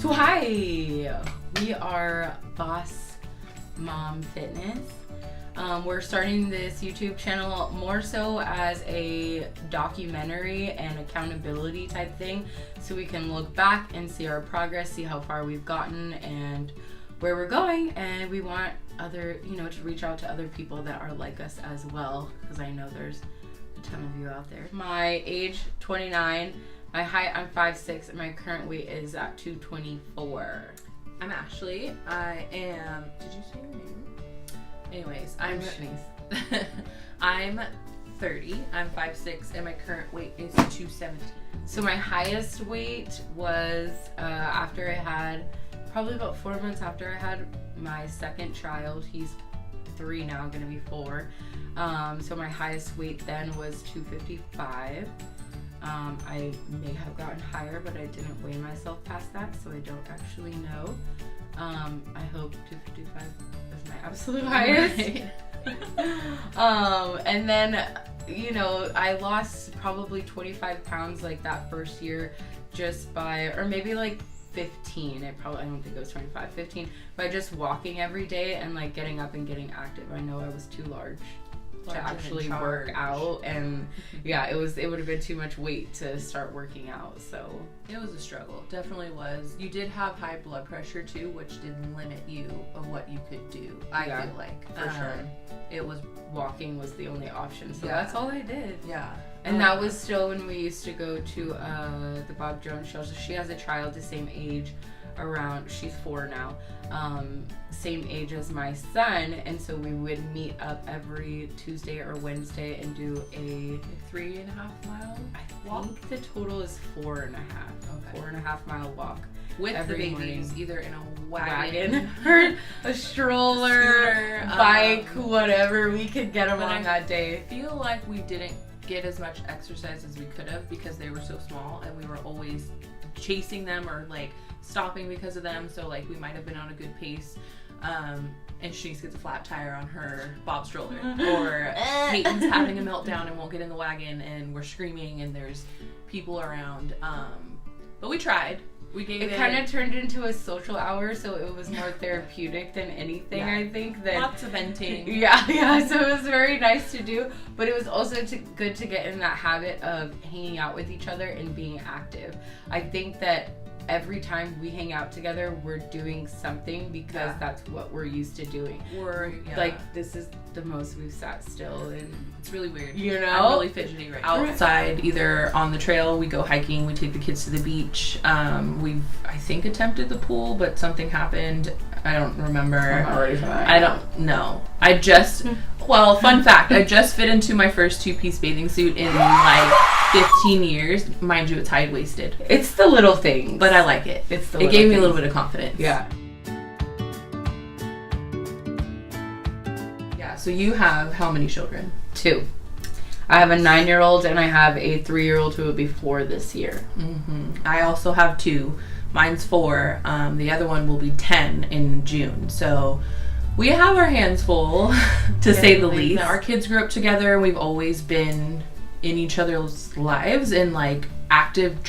So hi, we are BossMom Fitness. We're starting this YouTube channel more so as a documentary and accountability type thing, so we can look back and see our progress, see how far we've gotten and where we're going. And we want other, to reach out to other people that are like us as well, because I know there's a ton of you out there. My age, 29. My height, I'm 5'6", and my current weight is at 224. I'm Ashley. I am. Did you say your name? Anyways, I'm 30. I'm 5'6", and my current weight is 217. So my highest weight was after I had, probably about 4 months after I had my second child. He's 3 now, gonna be 4. So my highest weight then was 255. I may have gotten higher, but I didn't weigh myself past that, so I don't actually know. I hope 255 is my absolute highest. And then, I lost probably 25 pounds like that first year just by, or maybe like 15. I don't think it was 25, 15, by just walking every day and like getting up and getting active. I know I was too large to actually work out, and it would have been too much weight to start working out, so it was a struggle. Definitely was. You did have high blood pressure too, which did limit you of what you could do. I feel like for sure it was walking was the only option, so that's all I did. And that was still when we used to go to the Bob Jones show. So she has a child the same age, she's 4 now, same age as my son, and so we would meet up every Tuesday or Wednesday and do a 3.5 mile walk. I think the total is 4.5. Okay. 4.5 mile walk with every the babies, morning. Either in a wagon or a stroller, bike, whatever we could get them on that day. I feel like we didn't get as much exercise as we could have because they were so small, and we were always chasing them or like stopping because of them, so like we might have been on a good pace, and Shanice gets a flat tire on her Bob stroller, or Peyton's having a meltdown and won't get in the wagon, and we're screaming and there's people around, but we tried. It kind of turned into a social hour, so it was more therapeutic than anything. I think that lots of venting. So it was very nice to do, but it was also good to get in that habit of hanging out with each other and being active. I think that every time we hang out together, we're doing something because that's what we're used to doing. Like, this is the most we've sat still, and it's really weird. I'm really fidgety right now. Outside, either on the trail, we go hiking, we take the kids to the beach. We've, I think, attempted the pool, but something happened. I don't remember. I'm not ready for that. I don't know. Fun fact, I just fit into my first 2-piece bathing suit in like 15 years. Mind you, it's high-waisted. It's the little things. But I like it. It gave me a little bit of confidence. Yeah. So you have how many children? 2. I have a 9-year-old and I have a 3-year-old who will be 4 this year. Mm-hmm. I also have 2. Mine's 4. The other one will be 10 in June. So We have our hands full, to say the least. that. Our kids grew up together, and we've always been in each other's lives and like actively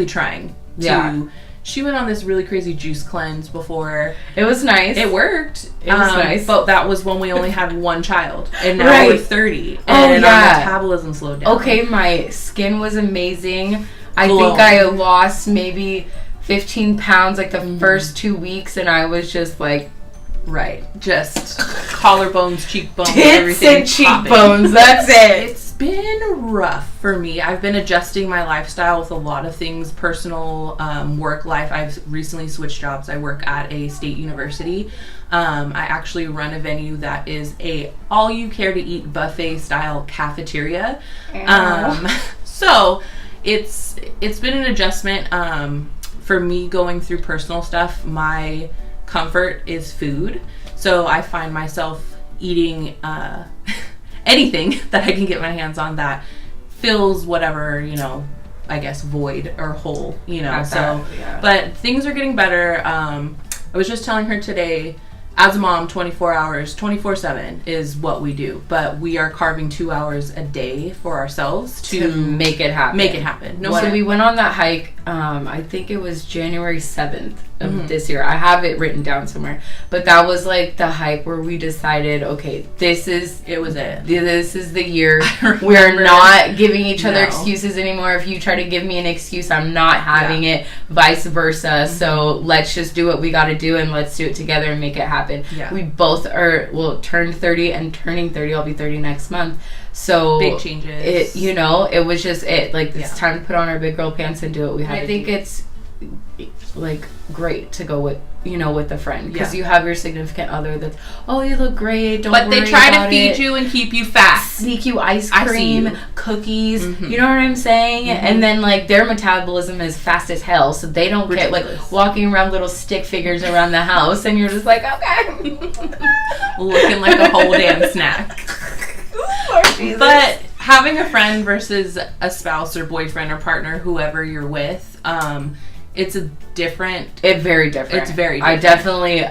trying to. She went on this really crazy juice cleanse before. It was nice. It worked. It was nice. But that was when we only had one child. And now Right. we're 30. And our metabolism slowed down. Okay, my skin was amazing. I Glowing. think I lost maybe 15 pounds like the first 2 weeks, and I was just like, Right. Just collarbones, cheekbones, tits everything. and cheekbones. That's it. It's been rough for me. I've been adjusting my lifestyle with a lot of things, personal, work life. I've recently switched jobs. I work at a state university. I actually run a venue that is a all-you-care-to-eat buffet-style cafeteria. So it's been an adjustment. For me, going through personal stuff, my comfort is food. So I find myself eating anything that I can get my hands on that fills whatever, I guess void or hole, But things are getting better. I was just telling her today, as a mom, 24 hours, 24/7 is what we do. But we are carving 2 hours a day for ourselves to make it happen. So we went on that hike, I think it was January 7th of this year. I have it written down somewhere. But that was like the hike where we decided, okay, this is the year. We're not giving each other excuses anymore. If you try to give me an excuse, I'm not having it. Vice versa. So let's just do what we got to do, and let's do it together and make it happen. Yeah. We both turned 30 and turning 30. I'll be 30 next month. So big changes. It was just it's time to put on our big girl pants and do what we had to do. I think it's like great to go with with a friend, because you have your significant other that's, oh, you look great, don't worry about it. But they try to feed you and keep you fat. Sneak you ice cream, cookies, you know what I'm saying? And then like their metabolism is fast as hell, so they don't get like walking around little stick figures around the house, and you're just like, okay. Looking like a whole damn snack. But having a friend versus a spouse or boyfriend or partner, whoever you're with, it's very different. It's very different.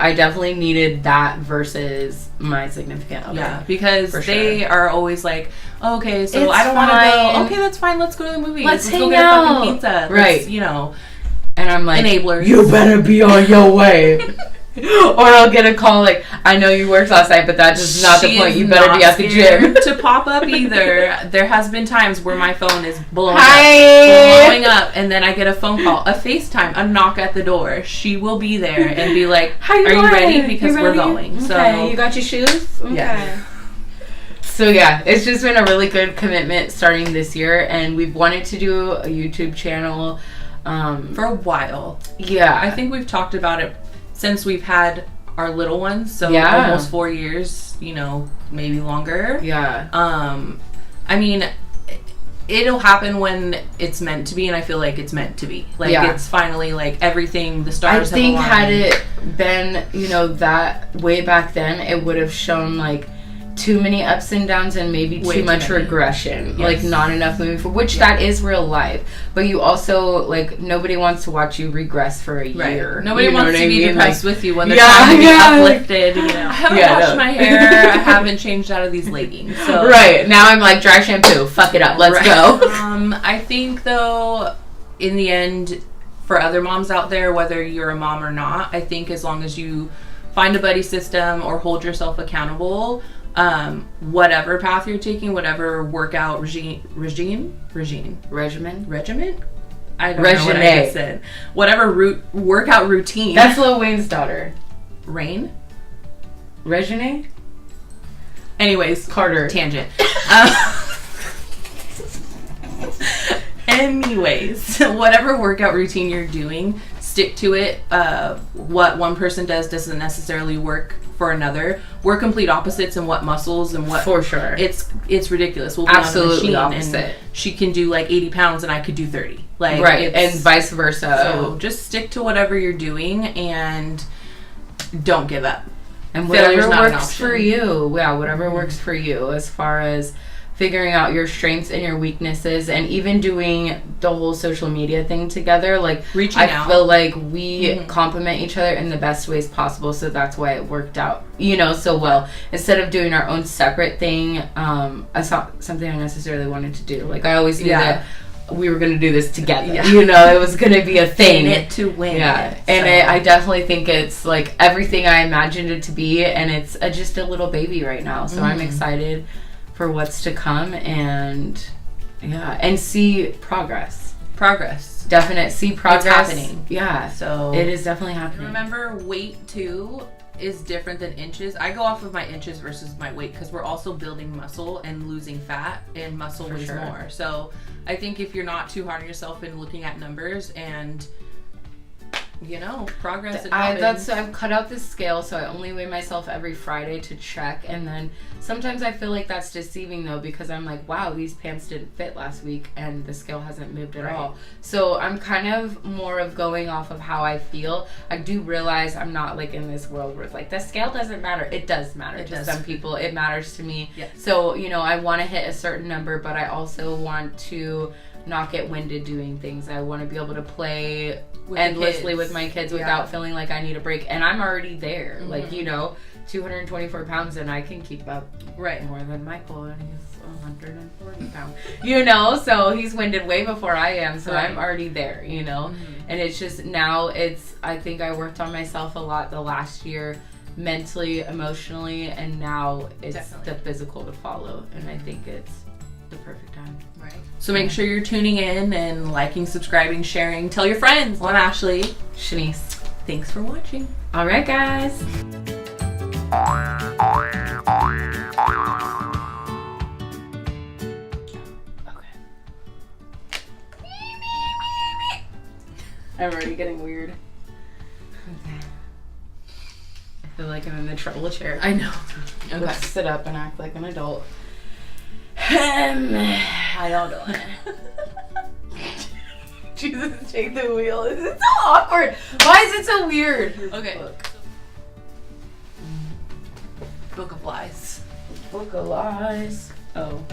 I definitely needed that versus my significant other. Yeah, because they are always like, oh, okay, so it's I don't want to go. Okay, that's fine. Let's go to the movies. Let's go hang get out. a fucking pizza. Right. And I'm like, enablers. You better be on your way. Or I'll get a call like, I know you worked last night, but that's just not the point. You better be at the gym. To pop up either. There has been times where my phone is blowing up, and then I get a phone call, a FaceTime, a knock at the door. She will be there and be like, are you ready? Because we're going. Okay. So you got your shoes? Okay. Yeah. So yeah, it's just been a really good commitment starting this year, and we've wanted to do a YouTube channel for a while. Yeah. I think we've talked about it since we've had our little ones, so almost 4 years, maybe longer. Yeah. I mean, it'll happen when it's meant to be, and I feel like it's meant to be. Like, it's finally, like, everything, the stars have aligned. I think had it been, that way back then, it would have shown, like, too many ups and downs and maybe too much regression. Yes. Like, not enough moving forward, which that is real life. But you also, like, nobody wants to watch you regress for a year. Nobody wants to be depressed with you when they're trying to be uplifted. I haven't washed my hair. I haven't changed out of these leggings. So. Right. Now I'm like, dry shampoo. Fuck it up. Let's go. I think, though, in the end, for other moms out there, whether you're a mom or not, I think as long as you find a buddy system or hold yourself accountable, whatever path you're taking, whatever workout regimen. I don't know what I just said. Whatever workout routine. That's Lil Wayne's daughter. Rain? Regine? Anyways, Carter. Tangent. Anyways, whatever workout routine you're doing, stick to it. What one person does doesn't necessarily work for another. We're complete opposites in what muscles and what. For sure. It's ridiculous. We'll be absolutely on the machine opposite. And she can do like 80 pounds and I could do 30. Like, right, and vice versa. So just stick to whatever you're doing and don't give up. And whatever works for you. Yeah, whatever works for you as far as figuring out your strengths and your weaknesses, and even doing the whole social media thing together. Like, reaching out. I feel like we complement each other in the best ways possible, so that's why it worked out, so well. Instead of doing our own separate thing, it's not something I necessarily wanted to do. Like, I always knew that we were going to do this together. It was going to be a thing. In it to win. Yeah, and I definitely think it's like everything I imagined it to be, and it's just a little baby right now. So I'm excited for what's to come, and see progress. Definite see progress. It's happening. Yeah, so it is definitely happening. Remember, weight too is different than inches. I go off of my inches versus my weight because we're also building muscle and losing fat, and muscle weighs more. So I think if you're not too hard on yourself and looking at numbers and progress, I've cut out the scale, so I only weigh myself every Friday to check, and then sometimes I feel like that's deceiving though, because I'm like, wow, these pants didn't fit last week and the scale hasn't moved at all. So I'm kind of more of going off of how I feel. I do realize I'm not like in this world where it's like the scale doesn't matter. It does matter to some people. It matters to me. Yes. So I want to hit a certain number, but I also want to not get winded doing things. I want to be able to play endlessly with my kids without feeling like I need a break, and I'm already there. Like 224 pounds, and I can keep up more than Michael, and he's 140 pounds. So he's winded way before I am, so I'm already there. And it's just now I think I worked on myself a lot the last year, mentally, emotionally, and now it's the physical to follow, and I think it's the perfect time. Right. So make sure you're tuning in and liking, subscribing, sharing. Tell your friends. I'm Ashley. Shanice. Thanks for watching. All right, guys. Okay. I'm already getting weird. Okay. I feel like I'm in the trouble chair. I know. Okay. Let's sit up and act like an adult. How y'all doing? Jesus, take the wheel. This is so awkward. Why is it so weird? Okay. Book of Lies. Book of Lies. Oh.